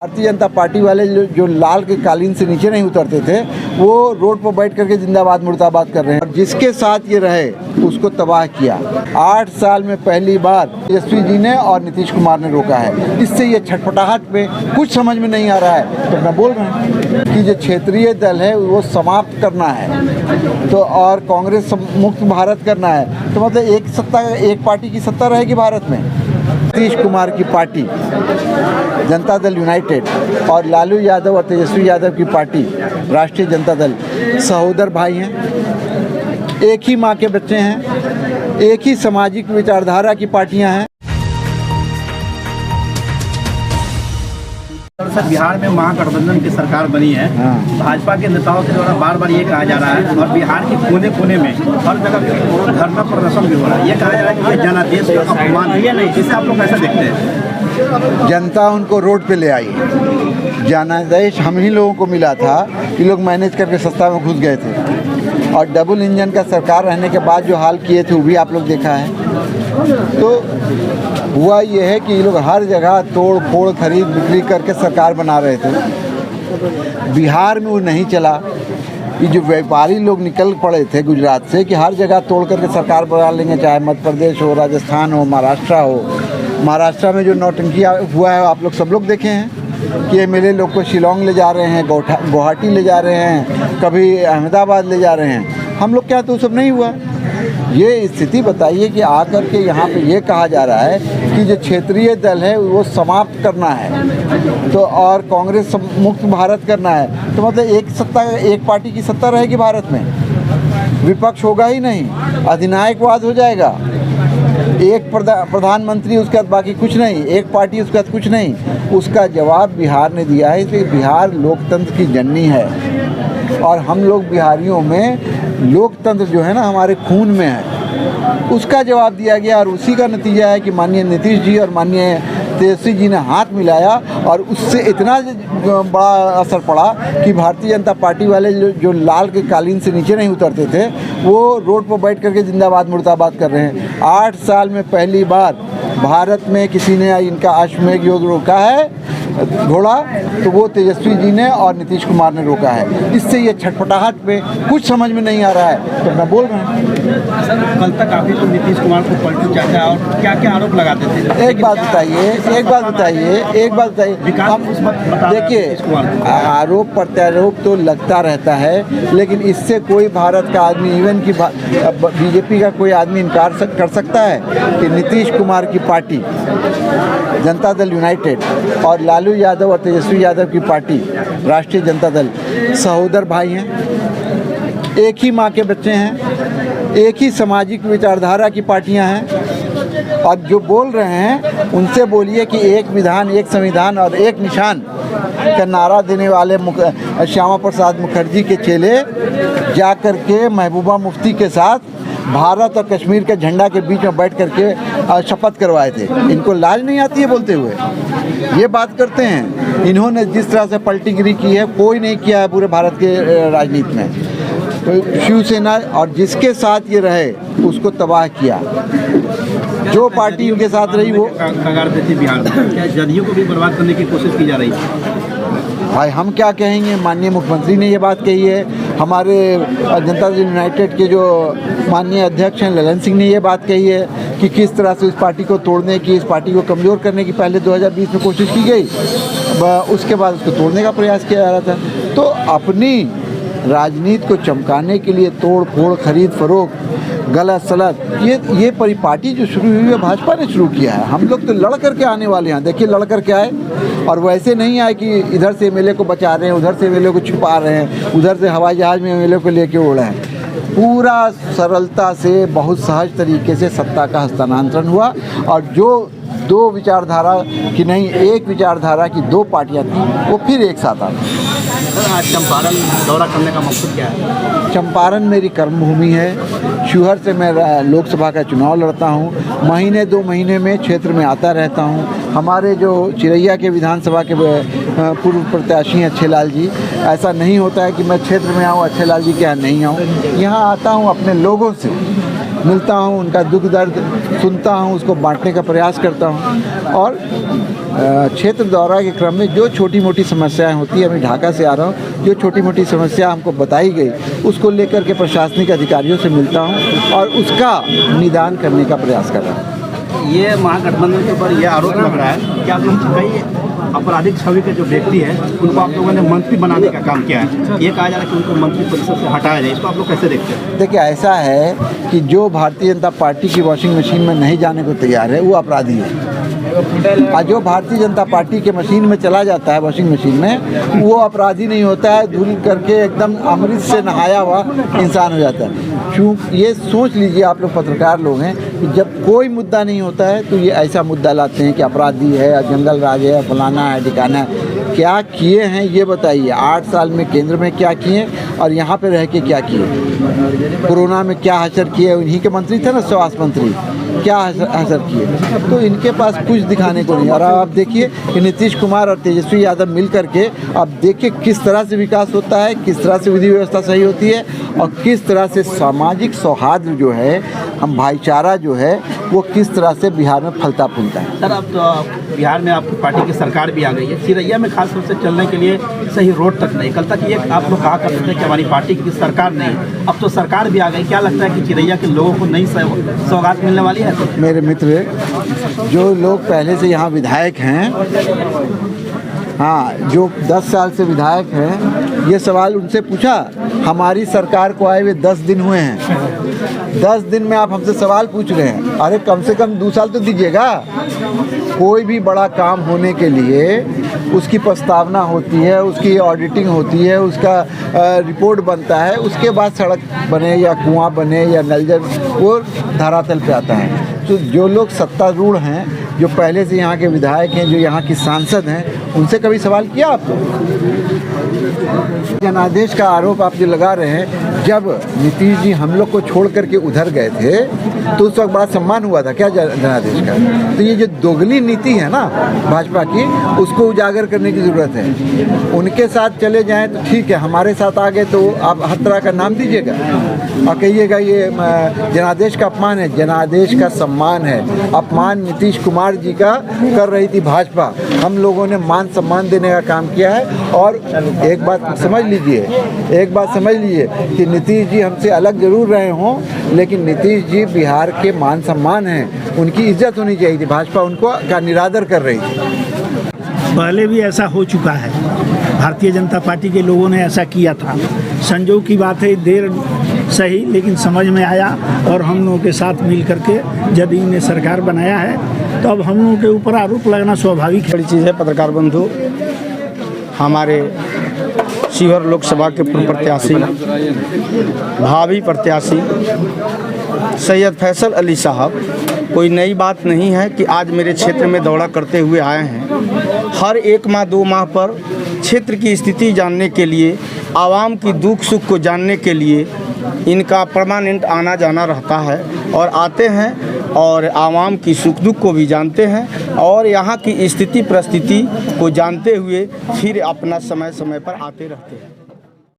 Bharatiya Janata party वाले जो लाल के कालीन से नीचे नहीं उतरते थे, वो रोड पर बैठ करके जिंदाबाद मुर्दाबाद कर रहे हैं। और जिसके साथ ये रहे उसको तबाह किया। 8 साल में पहली बार तेजस्वी जी ने और नीतीश कुमार ने रोका है। इससे ये छटपटाहट में कुछ समझ में नहीं आ रहा है। तो मैं बोल रहा हूँ कि जो क्षेत्रीय दल है वो समाप्त करना है, तो और कांग्रेस मुक्त भारत करना है। तो मतलब एक पार्टी की सत्ता रहेगी भारत में। नीतीश कुमार की पार्टी जनता दल यूनाइटेड और लालू यादव और तेजस्वी यादव की पार्टी राष्ट्रीय जनता दल सहोदर भाई हैं, एक ही माँ के बच्चे हैं, एक ही सामाजिक विचारधारा की पार्टियां हैं। सर, बिहार में महागठबंधन की सरकार बनी है। भाजपा के नेताओं के द्वारा बार बार ये कहा जा रहा है और बिहार के कोने कोने में हर जगह धरना प्रदर्शन भी हो रहा है। ये कहा जा रहा है कि ये जनादेश का अपमान है, नहीं, जिसे आप लोग कैसा देखते हैं? जनता उनको रोड पे ले आई। जनादेश हम ही लोगों को मिला था कि लोग मैनेज करके सत्ता में घुस गए थे, और डबल इंजन का सरकार रहने के बाद जो हाल किए थे वो भी आप लोग देखा है। तो हुआ ये है कि ये लोग हर जगह तोड़ फोड़ खरीद बिक्री करके सरकार बना रहे थे। बिहार में वो नहीं चला। ये जो व्यापारी लोग निकल पड़े थे गुजरात से कि हर जगह तोड़ करके सरकार बना लेंगे, चाहे मध्य प्रदेश हो, राजस्थान हो, महाराष्ट्र हो। महाराष्ट्र में जो नौटंकी हुआ है आप लोग सब लोग देखे हैं कि एमएलए लोग को शिलोंग ले जा रहे हैं, गुवाहाटी ले जा रहे हैं, कभी अहमदाबाद ले जा रहे हैं। हम लोग क्या तो सब नहीं हुआ। ये स्थिति बताइए कि आकर के यहाँ पे ये कहा जा रहा है कि जो क्षेत्रीय दल है वो समाप्त करना है, तो और कांग्रेस मुक्त भारत करना है। तो मतलब एक पार्टी की सत्ता रहेगी भारत में, विपक्ष होगा ही नहीं, अधिनायकवाद हो जाएगा। एक प्रधानमंत्री, उसके बाद बाकी कुछ नहीं, एक पार्टी उसके बाद कुछ नहीं। उसका जवाब बिहार ने दिया है। इसलिए बिहार लोकतंत्र की जननी है और हम लोग बिहारियों में लोकतंत्र जो है ना हमारे खून में है। उसका जवाब दिया गया और उसी का नतीजा है कि माननीय नीतीश जी और माननीय तेजस्वी जी ने हाथ मिलाया और उससे इतना बड़ा असर पड़ा कि भारतीय जनता पार्टी वाले जो लाल के कालीन से नीचे नहीं उतरते थे, वो रोड पर बैठ करके जिंदाबाद मुर्दाबाद कर रहे हैं। 8 साल में पहली बार भारत में किसी ने इनका अश्वमेध योग रोका है घोड़ा, तो वो तेजस्वी जी ने और नीतीश कुमार ने रोका है। इससे ये छटपटाहट में कुछ समझ में नहीं आ रहा है। तो मैं बोल रहा हूँ सर, कल तक काफी तो नीतीश कुमार को पलटू चाचा और क्या क्या आरोप लगाते थे। एक बात बताइए देखिए, आरोप प्रत्यारोप तो लगता रहता है, लेकिन इससे कोई भारत का आदमी, इवन की बीजेपी का कोई आदमी इनकार कर सकता है कि नीतीश कुमार की पार्टी जनता दल यूनाइटेड और लालू यादव और तेजस्वी यादव की पार्टी राष्ट्रीय जनता दल सहोदर भाई हैं, एक ही माँ के बच्चे हैं, एक ही सामाजिक विचारधारा की पार्टियां हैं। और जो बोल रहे हैं उनसे बोलिए कि एक विधान, एक संविधान और एक निशान का नारा देने वाले श्यामा प्रसाद मुखर्जी के चेले जाकर के महबूबा मुफ्ती के साथ भारत और कश्मीर के झंडा के बीच में बैठ करके शपथ करवाए थे। इनको लाज नहीं आती है बोलते हुए, ये बात करते हैं। इन्होंने जिस तरह से पलटीगिरी की है कोई नहीं किया है पूरे भारत के राजनीति में। तो शिवसेना और जिसके साथ ये रहे उसको तबाह किया। जो पार्टी उनके साथ रही वो कगार पे थी बिहार में। क्या जदयू को भी बर्बाद करने की कोशिश की जा रही है? भाई हम क्या कहेंगे, माननीय मुख्यमंत्री ने ये बात कही है। हमारे जनता दल यूनाइटेड के जो माननीय अध्यक्ष हैं ललन सिंह ने ये बात कही है कि किस तरह से इस पार्टी को तोड़ने की, इस पार्टी को कमज़ोर करने की पहले 2020 में कोशिश की गई, उसके बाद उसको तोड़ने का प्रयास किया जा रहा था। तो अपनी राजनीति को चमकाने के लिए तोड़ फोड़, खरीद फरोख्त, गलत सलत, ये परिपाटी जो शुरू हुई है भाजपा ने शुरू किया है। हम लोग तो लड़ करके आने वाले हैं। देखिए लड़ करके आए, और वैसे नहीं आए कि इधर से एमएलए को बचा रहे हैं, उधर से एमएलए को छुपा रहे हैं, उधर से हवाई जहाज़ में एमएलए को लेके उड़ रहे हैं। पूरा सरलता से, बहुत सहज तरीके से सत्ता का हस्तांतरण हुआ। और जो दो विचारधारा की नहीं, एक विचारधारा की दो पार्टियां थी, वो फिर एक साथ आ गई। आज चंपारण दौरा करने का मकसद क्या है? चंपारण मेरी कर्मभूमि है। शिवहर से मैं लोकसभा का चुनाव लड़ता हूँ। महीने 2 महीने में क्षेत्र में आता रहता हूँ। हमारे जो चिरैया के विधानसभा के पूर्व प्रत्याशी हैं अच्छेलाल जी, ऐसा नहीं होता है कि मैं क्षेत्र में आऊँ अच्छेलाल जी के यहाँ नहीं आऊँ। यहाँ आता हूँ, अपने लोगों से मिलता हूँ, उनका दुख दर्द सुनता हूँ, उसको बांटने का प्रयास करता हूँ। और क्षेत्र दौरा के क्रम में जो छोटी मोटी समस्याएं होती है, मैं ढाका से आ रहा हूँ, जो छोटी मोटी समस्या हमको बताई गई उसको लेकर के प्रशासनिक अधिकारियों से मिलता हूँ और उसका निदान करने का प्रयास कर रहा हूँ। ये महागठबंधन के ऊपर यह आरोप लग रहा है कि आप लोग कई आपराधिक छवि के जो व्यक्ति है उनको आप लोगों ने मंत्री बनाने का काम किया है। ये कहा जा रहा है कि उनको मंत्री परिषद से हटाया जाए, इसको आप लोग कैसे देखते हैं? देखिए, ऐसा है कि जो भारतीय जनता पार्टी की वॉशिंग मशीन में नहीं जाने को तैयार है वो अपराधी है, और जो भारतीय जनता पार्टी के मशीन में चला जाता है, वॉशिंग मशीन में, वो अपराधी नहीं होता है, धुल करके एकदम अमृत से नहाया हुआ इंसान हो जाता है। क्यों? ये सोच लीजिए आप लोग पत्रकार लोग हैं कि जब कोई मुद्दा नहीं होता है तो ये ऐसा मुद्दा लाते हैं कि अपराधी है, जंगल राज है, फलाना है, ठिकाना है। क्या किए हैं ये बताइए। 8 साल में केंद्र में क्या किए और यहाँ पे रह के क्या किए? कोरोना में क्या असर किए? उन्हीं के मंत्री थे ना, स्वास्थ्य मंत्री, क्या असर किए? तो इनके पास कुछ दिखाने को नहीं। और आप देखिए कि नीतीश कुमार और तेजस्वी यादव मिल करके अब देखिए किस तरह से विकास होता है, किस तरह से विधि व्यवस्था सही होती है और किस तरह से सामाजिक सौहार्द जो है, हम भाईचारा जो है, वो किस तरह से बिहार में फलता फूलता है। सर, अब तो बिहार में आपकी पार्टी की सरकार भी आ गई है। चिरैया में खास तौर से चलने के लिए सही रोड तक नहीं। कल तक ये आप लोग कहा करते थे कि हमारी पार्टी की सरकार नहीं, अब तो सरकार भी आ गई। क्या लगता है कि चिरैया के लोगों को नई सौगात मिलने वाली है? मेरे मित्र, जो लोग पहले से यहाँ विधायक हैं, हाँ, जो 10 साल से विधायक हैं, ये सवाल उनसे पूछा। हमारी सरकार को आए हुए 10 दिन हुए हैं, 10 दिन में आप हमसे सवाल पूछ रहे हैं। अरे कम से कम 2 साल तो दीजिएगा। कोई भी बड़ा काम होने के लिए उसकी प्रस्तावना होती है, उसकी ऑडिटिंग होती है, उसका रिपोर्ट बनता है, उसके बाद सड़क बने या कुआं बने या नल जल वो धरातल पे आता है। तो जो लोग सत्तारूढ़ हैं, जो पहले से यहाँ के विधायक हैं, जो यहाँ की सांसद हैं, उनसे कभी सवाल किया आपको? जनादेश का आरोप आप जो लगा रहे हैं, जब नीतीश जी हम लोग को छोड़ करके उधर गए थे तो उस वक्त बड़ा सम्मान हुआ था क्या जनादेश का? तो ये जो दोगली नीति है ना भाजपा की, उसको उजागर करने की ज़रूरत है। उनके साथ चले जाएं तो ठीक है, हमारे साथ आ गए तो आप हर तरह का नाम दीजिएगा और कहिएगा ये जनादेश का अपमान है। जनादेश का सम्मान है। अपमान नीतीश कुमार जी का कर रही थी भाजपा। हम लोगों ने मान सम्मान देने का काम किया है। और एक बात समझ लीजिए कि नीतीश जी हमसे अलग जरूर रहे हों, लेकिन नीतीश जी बिहार के मान सम्मान हैं, उनकी इज्जत होनी चाहिए थी। भाजपा उनको का निरादर कर रही थी। पहले भी ऐसा हो चुका है, भारतीय जनता पार्टी के लोगों ने ऐसा किया था। संजोग की बात है, देर सही लेकिन समझ में आया और हम लोगों के साथ मिल करके जदयू ने सरकार बनाया है, तो अब हम लोगों के ऊपर आरोप लगना स्वाभाविक बड़ी चीज़ है। पत्रकार बंधु, हमारे शिवहर लोकसभा के पूर्व प्रत्याशी, भावी प्रत्याशी सैयद फैसल अली साहब, कोई नई बात नहीं है कि आज मेरे क्षेत्र में दौरा करते हुए आए हैं। हर 1 माह 2 माह पर क्षेत्र की स्थिति जानने के लिए, आवाम की दुख सुख को जानने के लिए इनका परमानेंट आना जाना रहता है और आते हैं और आवाम की सुख दुख को भी जानते हैं और यहाँ की स्थिति परिस्थिति को जानते हुए फिर अपना समय समय पर आते रहते हैं।